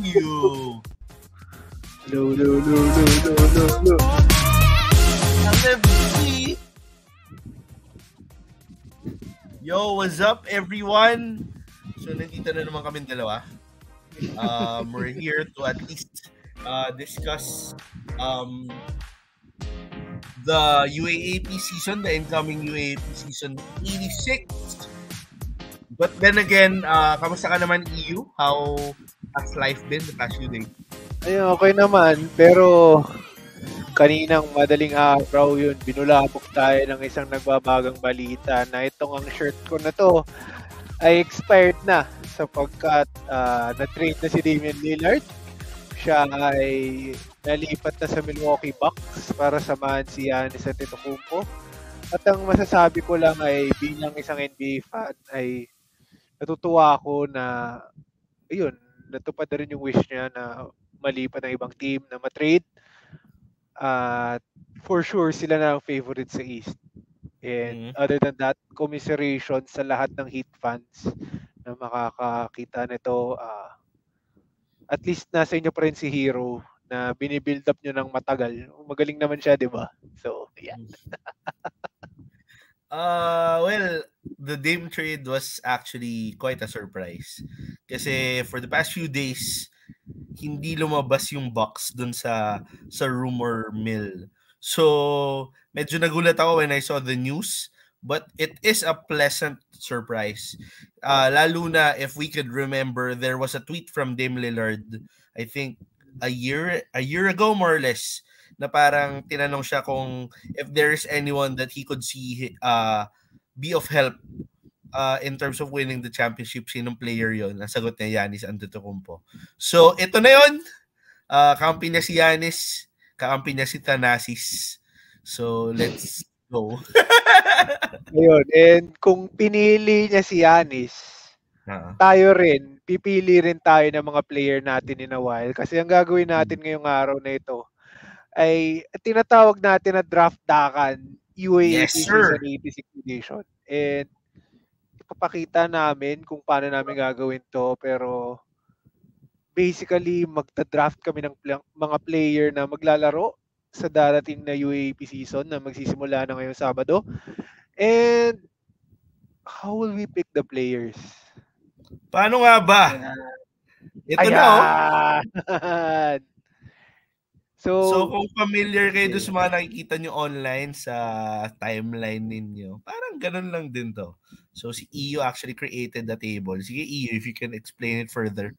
Yo. Hello. Yo, what's up everyone? So nandito na naman kami dalawa. We're here to at least discuss the UAAP season, the incoming UAAP season 86. But then again, kamusta ka naman, EU? How has life been the past few days? Ayun, okay naman. Pero kaninang madaling araw yun, binulabog tayo ng isang nagbabagang balita na itong ang shirt ko na to ay expired na sapagkat na-trade na si Damian Lillard. Siya ay nalipat na sa Milwaukee Bucks para samahan si Giannis Antetokounmpo. At ang masasabi ko lang ay bilang isang NBA fan ay natutuwa ako na ayun, natupad na rin yung wish niya na malipat ng ibang team na matrade. For sure sila na ang favorite sa East. And other than that, commiseration sa lahat ng Heat fans na makakakita nito. At least nasa inyo pa rin si Hero na binibuild up nyo ng matagal. Magaling naman siya, di ba? So, yeah. Well, the Dame trade was actually quite a surprise. Kasi for the past few days, hindi lumabas yung Bucks dun sa rumor mill. So, medyo nagulat ako when I saw the news, but it is a pleasant surprise. Lalo na if we could remember, there was a tweet from Dame Lillard, I think a year ago more or less, na parang tinanong siya kung if there's anyone that he could see be of help in terms of winning the championship, sinong player yon? Ang sagot niya, Giannis Antetokounmpo. So, ito na yon. Kampi niya si Giannis, kakampi niya si Thanasis. So, let's go. Ayun. And kung pinili niya si Giannis, tayo rin, pipili rin tayo ng mga player natin in a while. Kasi ang gagawin natin ngayong araw na ito ay tinatawag natin na draft dakan UAAP Season 86 edition. And ipapakita namin kung paano namin gagawin to, pero basically magta-draft kami ng mga player na maglalaro sa darating na UAAP season na magsisimula na ngayong Sabado. And how will we pick the players? Paano nga ba? Ito na So kung familiar kayo doon sa mga nakikita nyo online sa timeline ninyo, parang ganun lang din to. So si EU actually created the table. Sige EU, if you can explain it further.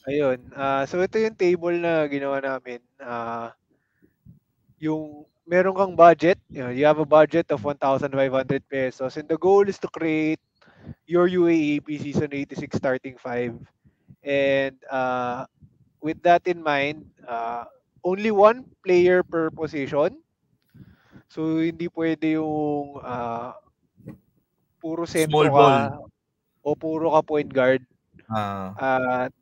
Ayun. So ito yung table na ginawa namin. Yung meron kang budget, you have a budget of 1,500 pesos, and the goal is to create your UAAP Season 86 starting 5. And with that in mind, only one player per position. So, hindi pwede yung puro sentro ka o puro ka point guard.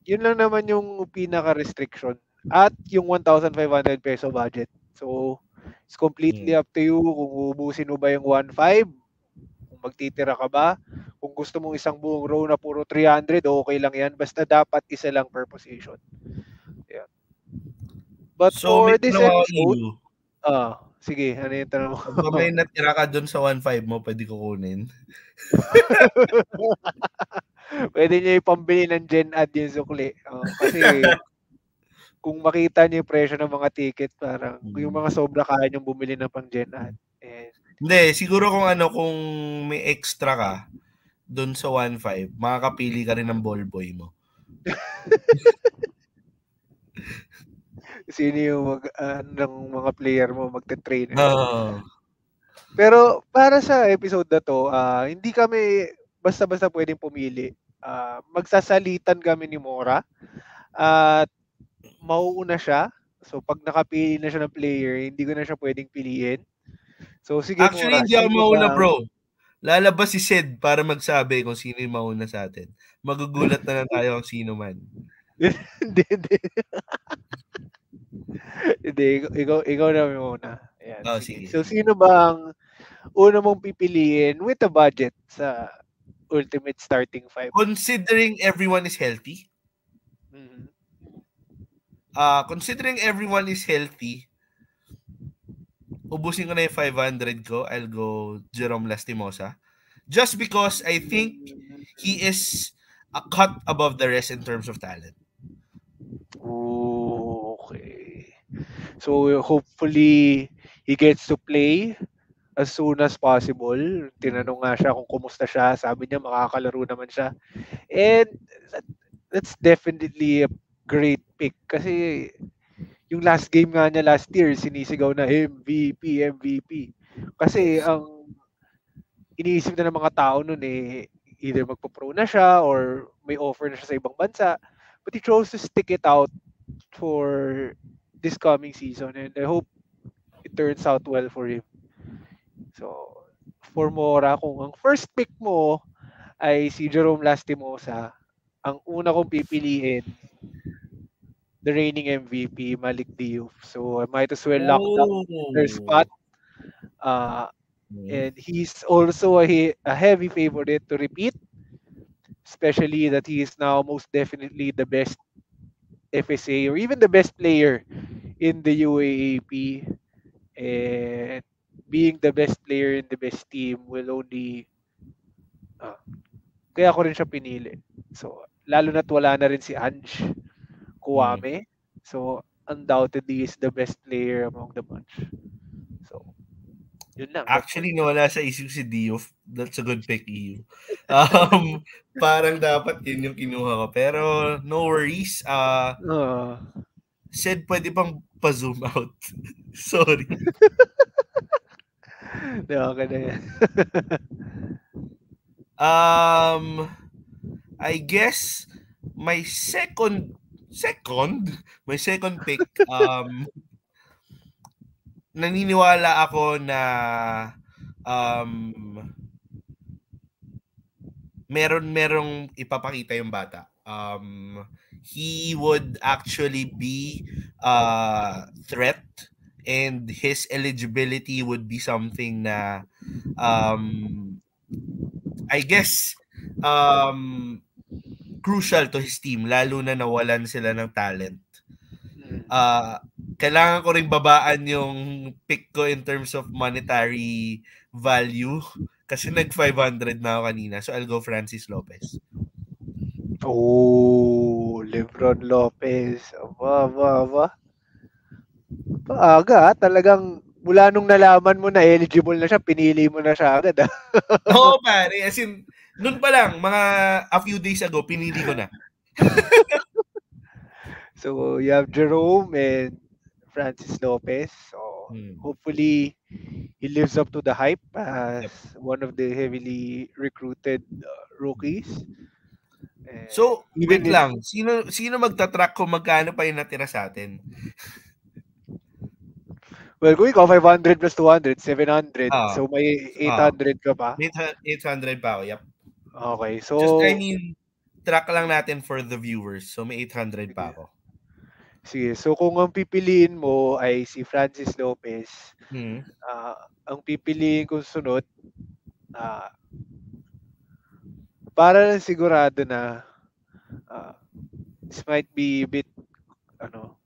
Yun lang naman yung pinaka-restriction. At yung 1,500 peso budget. So, it's completely up to you kung ubusin mo ba yung 1,500, kung magtitira ka ba. Kung gusto mong isang buong row na puro 300, okay lang yan. Basta dapat isa lang per position. Yeah. But so, for this episode, sige, ano yung tanong mo? Kung may natira ka dun sa 1,500 mo, pwede ko kunin. Pwede niya ipambili ng Gen Ad yung sukli. Kasi kung makita niyo yung presyo ng mga ticket, parang yung mga sobra kaya niyong bumili ng pang Gen Ad. Hindi, siguro kung may extra ka dun sa 1,500, makakapili ka rin ng ball boy mo. Sino yung ng mga player mo magte-train. Pero para sa episode na to, hindi kami basta-basta pwedeng pumili. Magsasalitan kami ni Mora at mauuna siya. So pag nakapili na siya ng player, hindi ko na siya pwedeng piliin. So sige, actually, Mora, hindi ako mauna, bro. Lalabas si Sid para magsabi kung sino yung mauna sa atin. Magugulat na lang tayo kung sino man. Hindi. Hindi, ikaw na muna. Ayan, sige. So, sino bang una mong pipiliin with a budget sa ultimate starting 5? Considering everyone is healthy? considering everyone is healthy, ubusin ko na yung 500 ko. I'll go Jerome Lastimosa. Just because I think he is a cut above the rest in terms of talent. Ooh, okay. So hopefully he gets to play as soon as possible. Tinanong nga siya kung kumusta siya. Sabi niya makakalaro naman siya. And that's definitely a great pick kasi yung last game nga niya last year, sinisigaw na MVP, MVP. Kasi Yes. ang iniisip na ng mga tao nun either magpo-pro na siya or may offer na siya sa ibang bansa. But he chose to stick it out for this coming season and I hope it turns out well for him. So, for Mora, kung ang first pick mo ay si Jerome Lastimosa, ang una kong pipiliin, the reigning MVP, Malik Diouf. So, I might as well lock down their spot. And he's also a heavy favorite to repeat, especially that he is now most definitely the best FSA or even the best player in the UAAP. And being the best player in the best team will only kaya ko rin siya pinili. So, lalo na't wala na rin si Ange Kuwame. So, undoubtedly is the best player among the bunch. So, yun lang. Actually, nawala sa isip si Diouf. That's a good pick, EU. Parang dapat yun yung kinuha ko. Pero no worries. Said pwede pang pa-zoom out. Sorry. Okay na yan. I guess my second pick, naniniwala ako na merong ipapakita yung bata. He would actually be a threat and his eligibility would be something na I guess crucial to his team lalo na nawalan sila ng talent. Kailangan ko ring babaan yung pick ko in terms of monetary value kasi nag 500 na ako kanina. So I'll go Francis Lopez. Oh, Lebron Lopez. Aba. Paaga, talagang mula nung nalaman mo na eligible na siya, pinili mo na siya agad. Oo, pare. As in, nun pa lang, mga a few days ago, pinili ko na. So, you have Jerome and Francis Lopez. So, hopefully, he lives up to the hype as one of the heavily recruited rookies. So, wait lang. Sino magtatrack kung magkano pa yung natira sa atin? Well, kung ikaw 500 plus 200, 700. So, may 800 ka pa? 800 pa ako, yep. Okay, so... Just, track lang natin for the viewers. So, may 800 pa ako. Sige, so kung ang pipiliin mo ay si Francis Lopez, ang pipiliin kong sunod, para lang sigurado na this might be a bit out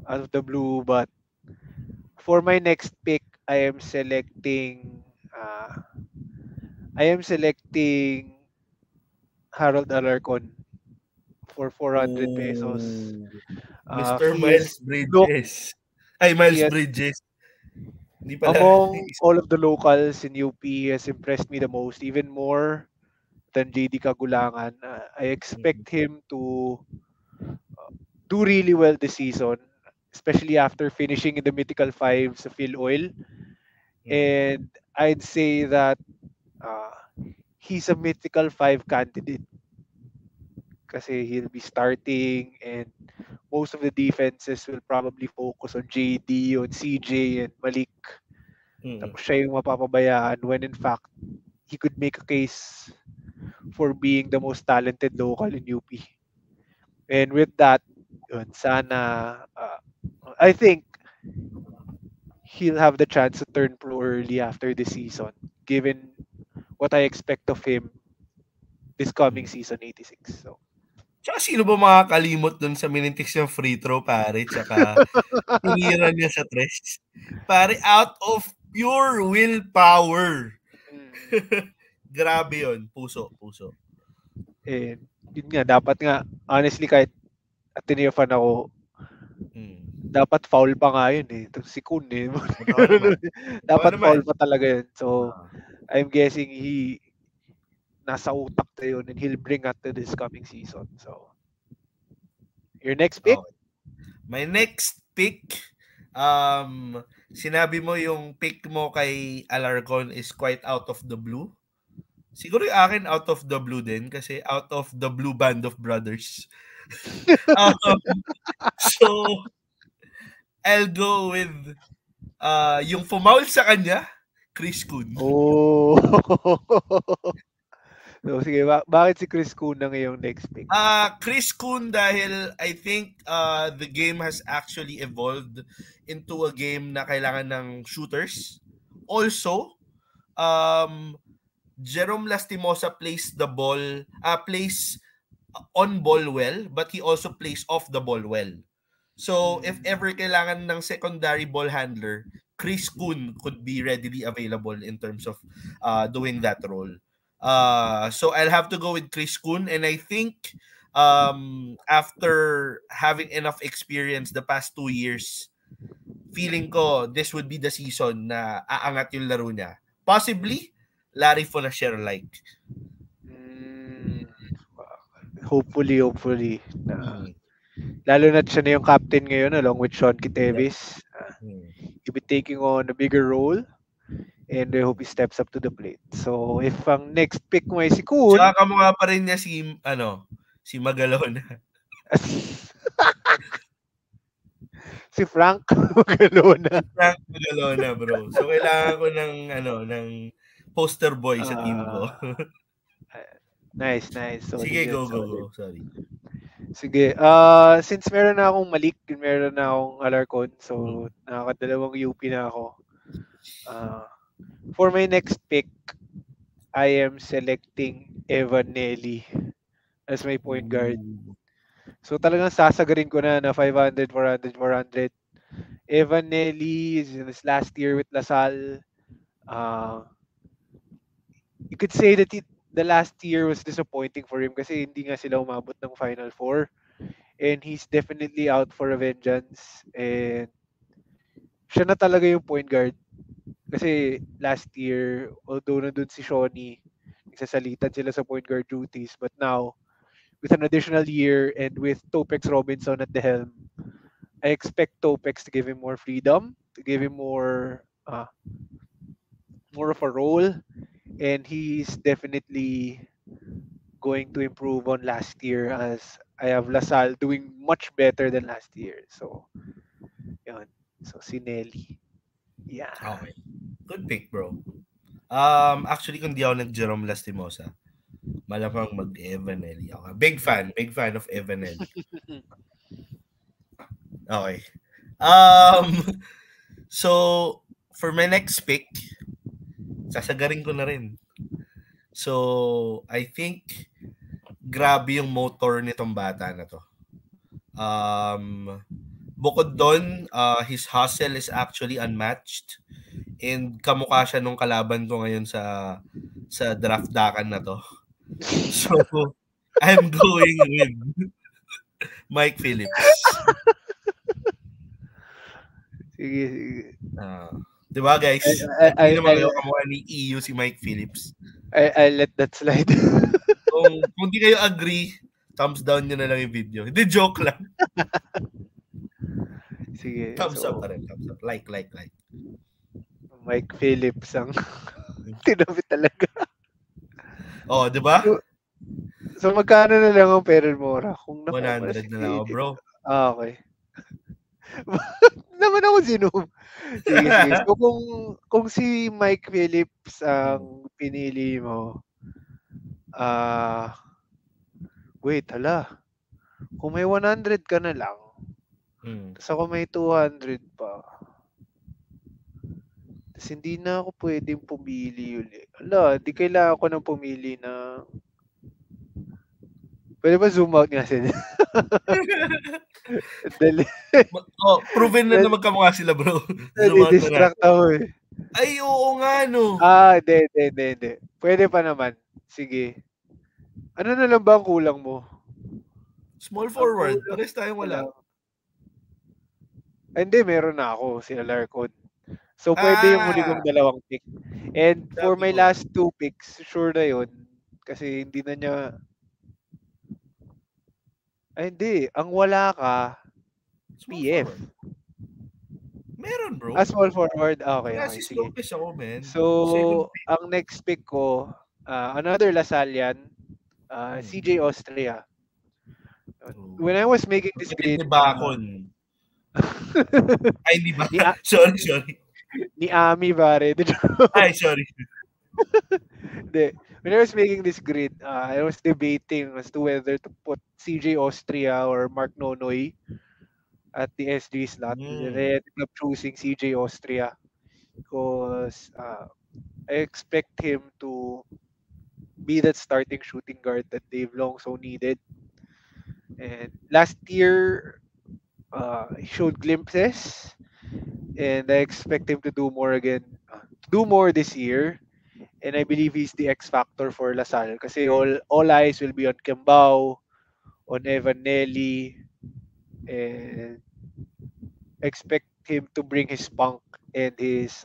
of the blue, but for my next pick, I am selecting Harold Alarcon for 400 pesos. Mr. Miles Bridges. Miles Bridges. Among all of the locals in UP, he has impressed me the most, even more than JD Kagulangan. I expect him to do really well this season, especially after finishing in the Mythical 5 sa Phil Oil. And I'd say that he's a Mythical 5 candidate kasi he'll be starting and most of the defenses will probably focus on JD, on CJ, and Malik. Tapos siya yung mapapabayaan when in fact, he could make a case for being the most talented local in UP. And with that, sana, I think he'll have the chance to turn pro early after this season, given what I expect of him this coming season 86. So, Tsaka sino ba makakalimot dun sa minintiks niyang free throw, pare, tsaka tinira niya sa tres. Pare, out of pure willpower. Grabe yun. Puso. Yun nga, dapat nga, honestly, kahit Ateneo fan ako, dapat foul pa nga yun eh. Ito si Kun eh. Dapat foul pa talaga yun. So, I'm guessing nasa utak na yun and he'll bring that to this coming season. So, your next pick? Okay. My next pick, sinabi mo yung pick mo kay Alarcon is quite out of the blue. Siguro yung akin out of the blue din kasi out of the blue band of brothers. So, I'll go with yung fumaul sa kanya, Chris Kun. Oh. So, sige, bakit si Chris Kun ang iyong next pick? Chris Kun dahil I think the game has actually evolved into a game na kailangan ng shooters. Also, Jerome Lastimosa plays the ball, plays on ball well, but he also plays off the ball well. So, if ever kailangan ng secondary ball handler, Chris Kun could be readily available in terms of doing that role. So, I'll have to go with Chris Kun, and I think after having enough experience the past 2 years, feeling ko this would be the season na aangat yung laro niya. Possibly, Larry Fonasher-like. Hopefully. Lalo na siya na yung captain ngayon along with Sean Kitevis. He'll be taking on a bigger role and I hope he steps up to the plate. So, if ang next pick mo ay si Kun... Tsaka kamukha pa rin niya si Magalona. Si Frank Magalona. Frank Magalona, bro. So, kailangan ko ng poster boy sa team ko. Nice. So, sige, go. Sorry. Sige. Since meron na akong Malik, meron na akong Alarcon, so nakakadalawang UP na ako. For my next pick, I am selecting Evan Nelly as my point guard. So talagang sasagarin ko na 500, 400. Evan Nelly is in his last year with LaSalle. You could say that the last year was disappointing for him kasi hindi nga sila umabot ng Final Four. And he's definitely out for a vengeance. And siya na talaga yung point guard. Kasi last year, although nandun si Shawnee, nagsasalitan sila sa point guard duties. But now, with an additional year and with Topex Robinson at the helm, I expect Topex to give him more freedom, to give him more of a role. And he's definitely going to improve on last year as I have LaSalle doing much better than last year. So, yun. So, si Nelly. Yeah. Okay. Good pick, bro. Actually, kung di ako nag-Jerome Lastimosa, malamang mag-Evan Nelly ako. Big fan of Evan Nelly. Okay. So, for my next pick, sasagarin ko na rin. So, I think grabe yung motor nitong bata na to. Bukod doon, his hustle is actually unmatched. And kamukha siya nung kalaban ko ngayon sa draft dakan na to. So, I'm going with Mike Phillips. Sige. Diba guys? Hindi naman kayo kamukha ni EU si Mike Phillips. I'll let that slide. kung di kayo agree, thumbs down nyo na lang yung video. Hindi, joke lang. Sige. Thumbs up pa rin. Thumbs up. Like. Mike Phillips ang tinapit talaga. Oh, di ba? So, magkano na lang ang Perel Mora? 100 na lang ako, bro. Okay. Naman ako Sige. So, kung si Mike Phillips ang pinili mo, wait, hala. Kung may 100 ka na lang, tapos ako may 200 pa, tapos hindi na ako pwedeng pumili ulit. Hala, di kailangan ko nang pumili na Pwede ba zoom out nga sila? Proven na magkamukha sila, bro. Zoom out distract ako eh. Ay, oo nga, no. Hindi. Pwede pa naman. Sige. Ano na lang ba ang kulang mo? Small forward. Pares tayong wala. Hindi, meron na ako. Si Alarcon. So, pwede yung huli kong dalawang pick. And for my last 2 picks, sure na yun. Kasi hindi na niya... Ay, hindi. Ang wala ka, PF. Meron, bro. Small forward. Okay. Sige. Ako, man. So, ang next pick ko, another Lasallian, CJ Austria. When I was making this grade... Ay, di ba? Sorry. Ni Ami, pare. Ay, sorry. When I was making this grid, I was debating as to whether to put CJ Austria or Mark Nonoy at the SG slot. And I ended up choosing CJ Austria because I expect him to be that starting shooting guard that Dave long so needed. And last year, he showed glimpses, and I expect him to do more this year. And I believe he's the X factor for LaSalle kasi all eyes will be on Kembao, on Evan Nelly, and expect him to bring his spunk and his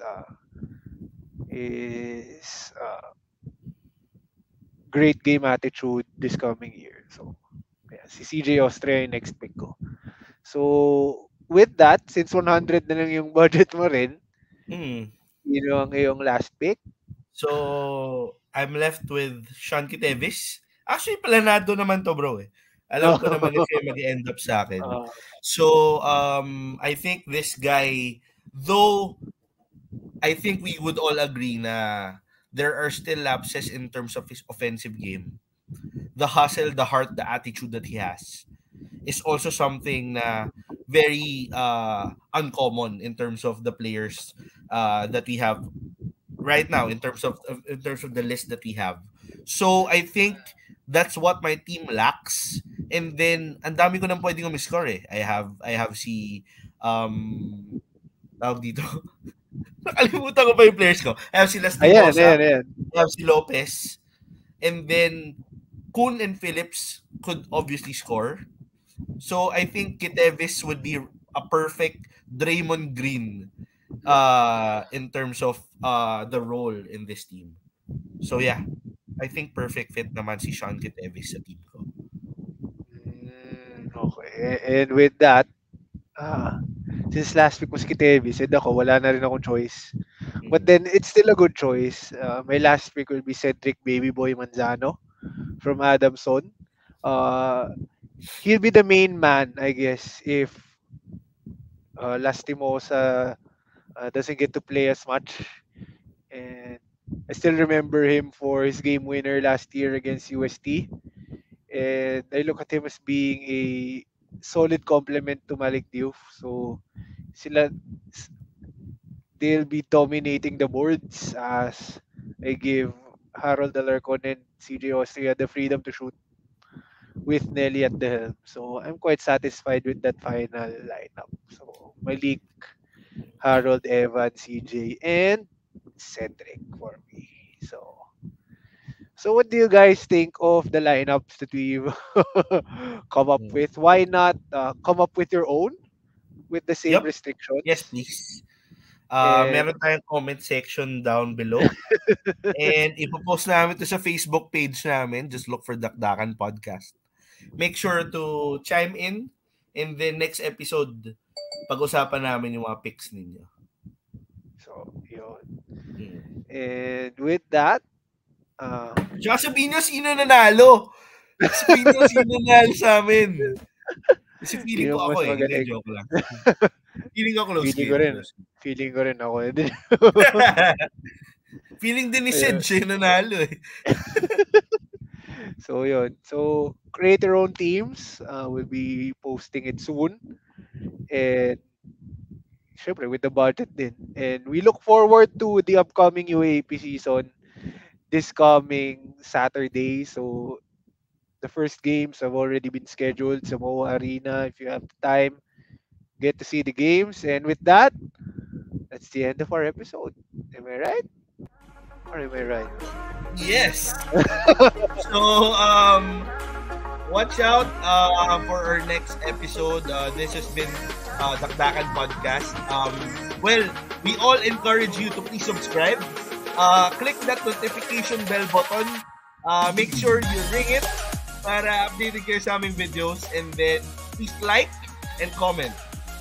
great game attitude this coming year. So, yeah, si CJ Austria yung next pick ko. So, with that, since 100 na lang yung budget mo rin, yun ang iyong last pick. So, I'm left with Sean Kitevis. Actually, planado naman to, bro. Alam ko naman if mag-end up sa akin. So, I think this guy, though I think we would all agree na there are still lapses in terms of his offensive game. The hustle, the heart, the attitude that he has is also something na very uncommon in terms of the players that we have right now in terms of the list that we have. So I think that's what my team lacks. And then ang dami ko nang pwedeng umiscore eh. I have si tawag dito. Nakalimutan ko pa yung players ko. I have si Lastimosa. I have si Lopez. And then Kuhn and Phillips could obviously score. So I think Kitevis would be a perfect Draymond Green in terms of the role in this team. So yeah, I think perfect fit naman si Sean Kitevis sa team ko. Okay. And with that, since last week was Kitevis, and ako, wala na rin akong choice. But then, it's still a good choice. My last pick will be Cedric Babyboy Manzano from Adamson. He'll be the main man, I guess, if Lastimosa doesn't get to play as much. And I still remember him for his game winner last year against UST. And I look at him as being a solid complement to Malik Diouf. So, they'll be dominating the boards as I give Harold Alarcon and CJ Austria the freedom to shoot with Nelly at the helm. So, I'm quite satisfied with that final lineup. So, Malik, Harold, Evan, CJ, and Cedric for me. So what do you guys think of the lineups that we've come up with? Why not come up with your own with the same restrictions? Yes, please. Meron tayong comment section down below. And ipopost namin to sa Facebook page namin. Just look for Dakdakan Podcast. Make sure to chime in the next episode. Pag-usapan namin yung mga picks ninyo. So, yun. And with that, tsaka sabihin nyo sino nanalo. Sabihin nyo sino nanalo sa amin. Kasi feeling ko ako eh. Hindi, joke lang. Feeling ako close game. Feeling ko rin ako. Feeling din ni Sid siya nanalo eh. So, yun. So, create your own teams. We'll be posting it soon. And, syempre, with the budget din. And we look forward to the upcoming UAP season this coming Saturday. So, The first games have already been scheduled sa MOA Arena. If you have the time, get to see the games. And with that, that's the end of our episode. Am I right? Or am I right? Yes. So, watch out for our next episode. This has been Dakdakan Podcast. Well, we all encourage you to please subscribe. Click that notification bell button. Make sure you ring it para updated kayo sa aming videos. And then, please like and comment.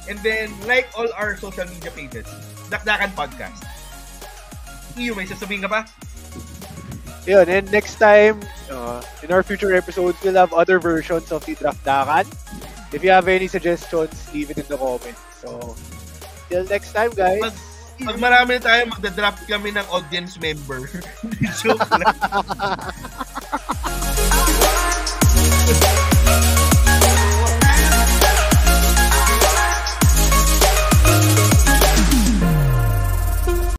And then, like all our social media pages. Dakdakan Podcast. Iyo, may sasabihin ka pa? Yun, and next time, in our future episodes, we'll have other versions of the Dakdakan. If you have any suggestions, leave it in the comments. So, till next time, guys. Pag marami na tayo, magda-draft kami ng audience member. Joke lang.